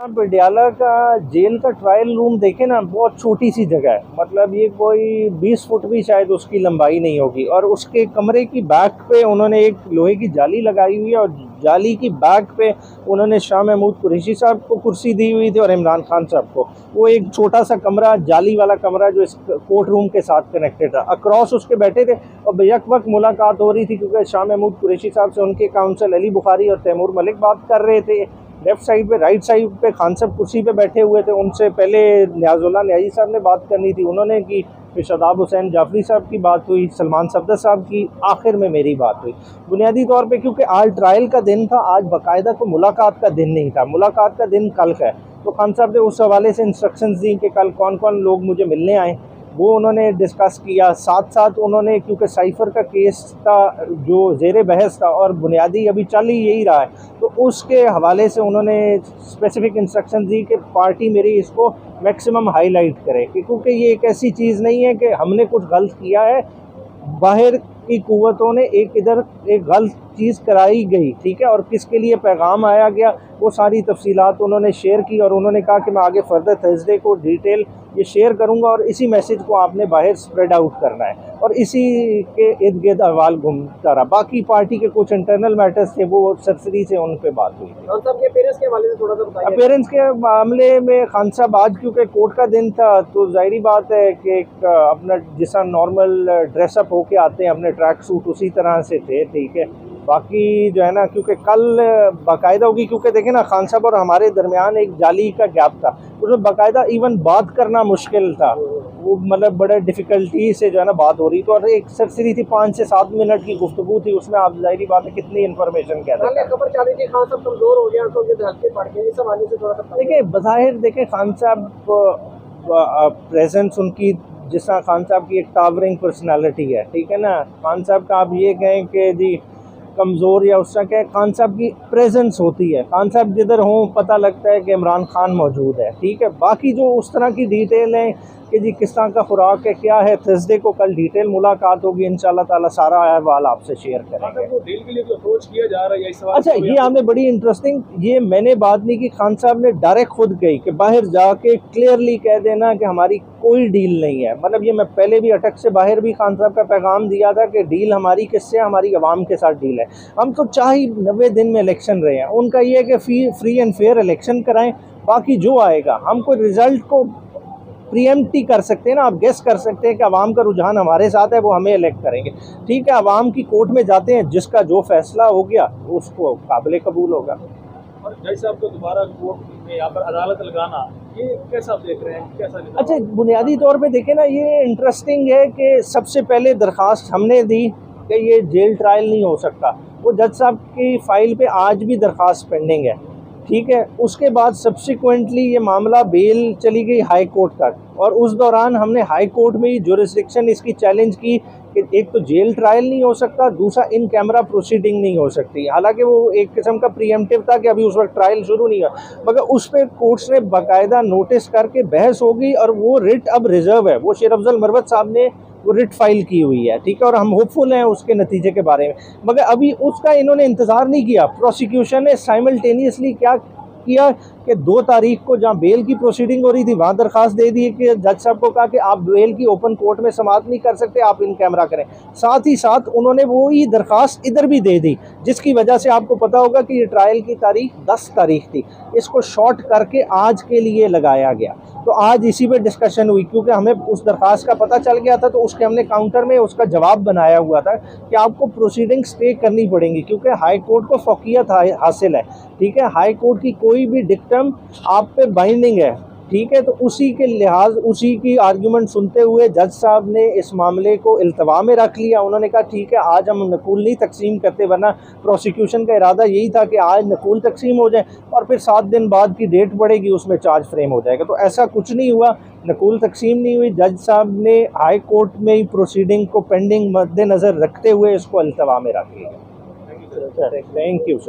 आप पटियाला का जेल का ट्रायल रूम देखे ना, बहुत छोटी सी जगह है। मतलब ये कोई 20 फुट भी शायद उसकी लंबाई नहीं होगी। और उसके कमरे की बैक पे उन्होंने एक लोहे की जाली लगाई हुई है और जाली की बैक पे उन्होंने शाह महमूद कुरैशी साहब को कुर्सी दी हुई थी और इमरान खान साहब को। वो एक छोटा सा कमरा, जाली वाला कमरा जो इस कोर्ट रूम के साथ कनेक्टेड था, अक्रॉस उसके बैठे थे और बेयक वक्त मुलाकात हो रही थी क्योंकि शाह महमूद कुरैशी साहब से उनके काउंसिल अली बुखारी और तैमूर मलिक बात कर रहे थे। लेफ्ट साइड पे, राइट साइड पे खान साहब कुर्सी पे बैठे हुए थे। उनसे पहले न्याजुल्लाह न्याजी साहब ने बात करनी थी, उन्होंने की। फिर शादाब हुसैन जाफरी साहब की बात हुई, सलमान सफदर साहब की, आखिर में मेरी बात हुई। बुनियादी तौर पे क्योंकि आज ट्रायल का दिन था, आज बाकायदा को मुलाकात का दिन नहीं था। मुलाकात का दिन कल का है, तो खान साहब ने उस हवाले से इंस्ट्रक्शंस दी कि कल कौन कौन लोग मुझे मिलने आए, वो उन्होंने डिस्कस किया। साथ साथ उन्होंने, क्योंकि साइफ़र का केस था जो ज़ेर बहस था और बुनियादी अभी चल ही यही रहा है, तो उसके हवाले से उन्होंने स्पेसिफिक इंस्ट्रक्शन दी कि पार्टी मेरी इसको मैक्सिमम हाईलाइट करे, क्योंकि ये एक ऐसी चीज़ नहीं है कि हमने कुछ गलत किया है, बाहर की कुव्वतों ने इधर एक गलत चीज़ कराई गई, ठीक है, और किसके लिए पैगाम आया गया, वो सारी तफसीलात उन्होंने शेयर की। और उन्होंने कहा कि मैं आगे फर्दर थर्सडे को डिटेल ये शेयर करूंगा और इसी मैसेज को आपने बाहर स्प्रेड आउट करना है। और इसी के इर्द गिर्द अहवाल घूमता रहा। बाकी पार्टी के कुछ इंटरनल मैटर्स थे, वो सरसरी से उन पर बात हुई थी। खान साहब के पेरेंट्स के हवाले से थोड़ा सा बताइए। अपेरेंस के मामले में खान साहब आज क्योंकि कोर्ट का दिन था, तो जाहिर बात है कि अपना जैसा नॉर्मल ड्रेसअप होके आते हैं, अपने ट्रैक सूट उसी तरह से थे, ठीक है। बाकी जो है ना, क्योंकि कल बाकायदा होगी, क्योंकि देखें ना, खान साहब और हमारे दरमियान एक जाली का गैप था, उसमें बाकायदा इवन बात करना मुश्किल था। वो मतलब बड़े डिफ़िकल्टी से जो है ना बात हो रही थी, और एक सरसरी थी 5 से 7 मिनट की गुफ्तगू थी, उसमें आप जाहिर बात है कितनी इन्फॉर्मेशन कह रहे हैं। खबर चल रही थी खान साहब कमज़ोर हो गया, तो ये धक्के पड़ गए, इस हवाले से थोड़ा सा देखिए, बज़ाहिर देखें खान साहब प्रेजेंस उनकी, जिस तरह खान साहब की एक टावरिंग पर्सनालिटी है, ठीक है ना। खान साहब का आप ये कहें कि जी कमज़ोर या उस तरह के, खान साहब की प्रेजेंस होती है। खान साहब जिधर हों पता लगता है कि इमरान खान मौजूद है, ठीक है। बाकी जो उस तरह की डिटेल है कि जी किस तरह का खुराक है, क्या है, थर्सडे को कल डिटेल मुलाकात होगी, इंशाल्लाह ताला सारा अहवाल आपसे शेयर करेंगे। वो डील के लिए जो अप्रोच किया जा रहा है, इस सवाल अच्छा, ये आपने बड़ी इंटरेस्टिंग, ये मैंने बात नहीं की, खान साहब ने डायरेक्ट खुद कही कि बाहर जाके क्लियरली कह देना कि हमारी कोई डील नहीं है। मतलब ये मैं पहले भी अटक से बाहर भी खान साहब का पैगाम दिया था कि डील हमारी किससे, हमारी आवाम के साथ डील है। हम तो चाहे 90 दिन में इलेक्शन रहे हैं, उनका ये है कि फ्री एंड फेयर इलेक्शन कराएं, बाकी जो आएगा हम कोई रिजल्ट को प्रीएम्प्ट ही कर सकते हैं ना, आप गेस कर सकते हैं कि अवाम का रुझान हमारे साथ है, वो हमें इलेक्ट करेंगे, ठीक है। अवाम की कोर्ट में जाते हैं, जिसका जो फैसला हो गया उसको काबिल कबूल होगा। और जज साहब को दोबारा कोर्ट में यहाँ पर अदालत लगाना, ये कैसा आप देख रहे हैं, कैसा? अच्छा, बुनियादी तौर पे देखें ना, ये इंटरेस्टिंग है कि सबसे पहले दरख्वास्त हमने दी कि ये जेल ट्रायल नहीं हो सकता, वो जज साहब की फ़ाइल पे आज भी दरख्वास्त पेंडिंग है, ठीक है। उसके बाद सब्सिक्वेंटली ये मामला बेल चली गई हाई कोर्ट तक, और उस दौरान हमने हाई कोर्ट में ही जुरिस्डिक्शन इसकी चैलेंज की कि एक तो जेल ट्रायल नहीं हो सकता, दूसरा इन कैमरा प्रोसीडिंग नहीं हो सकती। हालांकि वो एक किस्म का प्रीएम्प्टिव था कि अभी उस वक्त ट्रायल शुरू नहीं हुआ, मगर उस पर कोर्ट्स ने बाकायदा नोटिस करके बहस हो गई, और वो रिट अब रिजर्व है। वो शेर अफजल मरवत साहब ने वो रिट फाइल की हुई है, ठीक है, और हम होपफुल हैं उसके नतीजे के बारे में। मगर अभी उसका इन्होंने इंतज़ार नहीं किया। प्रोसिक्यूशन ने साइमल्टेनियसली क्या किया कि 2 तारीख को जहाँ बेल की प्रोसीडिंग हो रही थी, वहाँ दरख्वास्त दे दी कि जज साहब को कहा कि आप बेल की ओपन कोर्ट में समाअत नहीं कर सकते, आप इन कैमरा करें। साथ ही साथ उन्होंने वो ही दरख्वास्त इधर भी दे दी, जिसकी वजह से आपको पता होगा कि ये ट्रायल की तारीख 10 तारीख थी, इसको शॉर्ट करके आज के लिए लगाया गया। तो आज इसी पे डिस्कशन हुई, क्योंकि हमें उस दरख्वास्त का पता चल गया था, तो उसके हमने काउंटर में उसका जवाब बनाया हुआ था कि आपको प्रोसीडिंग स्टे करनी पड़ेंगी, क्योंकि हाई कोर्ट को फौकियत हासिल है, ठीक है। हाई कोर्ट की कोई भी डिक्टम आप पे बाइंडिंग है, ठीक है। तो उसी के लिहाज, उसी की आर्गूमेंट सुनते हुए जज साहब ने इस मामले को इल्तवा में रख लिया। उन्होंने कहा ठीक है, आज हम नकूल नहीं तकसीम करते, वरना प्रोसिक्यूशन का इरादा यही था कि आज नकूल तकसीम हो जाए और फिर 7 दिन बाद की डेट बढ़ेगी, उसमें चार्ज फ्रेम हो जाएगा। तो ऐसा कुछ नहीं हुआ, नकूल तकसीम नहीं हुई। जज साहब ने हाई कोर्ट में ही प्रोसीडिंग को पेंडिंग मद्देनज़र रखते हुए इसको इल्तवा में रख लिया। Thank you sir.